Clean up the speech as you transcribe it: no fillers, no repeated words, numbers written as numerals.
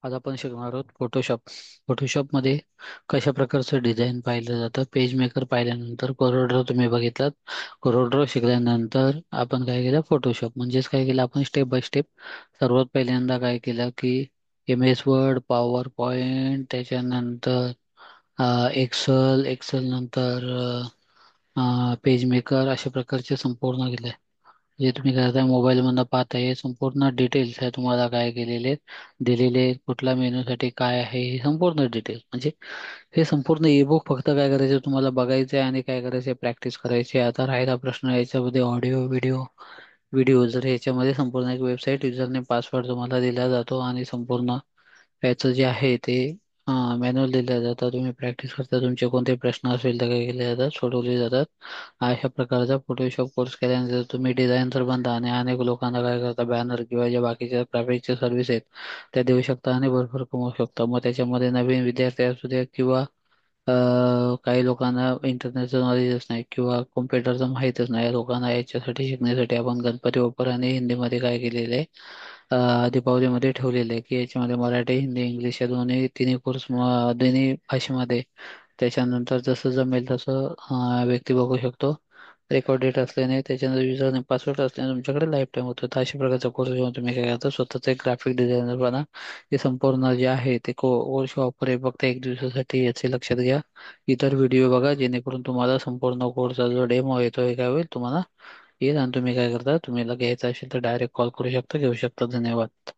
आज आपण शिकणार आहोत फोटोशॉप. फोटोशॉपमध्ये कशा प्रकारचं डिझाईन पाहिलं जातं. पेज मेकर पाहिल्यानंतर कोरोड्रो तुम्ही बघितलात. कोरोड्रो शिकल्यानंतर आपण काय केलं, फोटोशॉप म्हणजेच काय केलं आपण स्टेप बाय स्टेप. सर्वात पहिल्यांदा काय केलं की M S Word, PowerPoint, त्याच्यानंतर एक्सेल नंतर पेज मेकर अशा प्रकारचे संपूर्ण केले. जे तुम्ही करताय मोबाईल मधनं पाहताय हे संपूर्ण डिटेल्स आहे, तुम्हाला काय केलेले आहेत, दिलेले आहेत. कुठल्या मेनूसाठी काय आहे हे संपूर्ण डिटेल्स म्हणजे हे संपूर्ण ई बुक फक्त काय करायचं तुम्हाला बघायचं आहे आणि काय करायचं प्रॅक्टिस करायची आहे. आता राहिला प्रश्न याच्यामध्ये ऑडिओ व्हिडिओ जर याच्यामध्ये संपूर्ण एक वेबसाईट युजरने पासवर्ड तुम्हाला दिला जातो आणि संपूर्ण याचं जे आहे ते मॅन्युअल दिलं जातं. तुम्ही प्रॅक्टिस करता, तुमचे कोणते प्रश्न असेल तर काय केले जातात, सोडवले जातात. अशा प्रकारचा फोटोशॉप कोर्स केल्यानंतर तुम्ही डिझायनर बनता आणि अनेक लोकांना काय करता, बॅनर किंवा ज्या बाकीच्या ग्राफिकच्या सर्व्हिस आहेत त्या देऊ शकता आणि भरपूर कमवू शकता. मग त्याच्यामध्ये नवीन विद्यार्थी असू द्या किंवा काही लोकांना इंटरनेटचं नॉलेजच नाही किंवा कॉम्प्युटरचं माहीतच नाही, या लोकांना याच्यासाठी शिकण्यासाठी आपण गणपती बाप्पा आणि हिंदीमध्ये काय केलेलं आहे, दीपावलीमध्ये ठेवलेलं आहे की याच्यामध्ये मराठी, हिंदी, इंग्लिश या तिन्ही कोर्स दोन्ही भाषेमध्ये त्याच्यानंतर जसं जमेल तसं व्यक्ती बघू शकतो. रेकॉर्ड डेट असल्याने त्याच्यानंतर युजर पासवर्ड असल्याने तुमच्याकडे लाईफ टाईम होतो. तर अशा प्रकारचा कोर्स घेऊन तुम्ही काय करता, स्वतःचा एक ग्राफिक डिझायनर बना. हे संपूर्ण जे आहे ते कोर्स ऑफर आहे फक्त एक दिवसासाठी, याचे लक्षात घ्या. इतर व्हिडिओ बघा जेणेकरून तुम्हाला संपूर्ण कोर्सचा जो डेमो येतो हे काय होईल तुम्हाला येईल आणि तुम्ही काय करता, तुम्ही घ्यायचा असेल तर डायरेक्ट कॉल करू शकता, घेऊ शकता. धन्यवाद.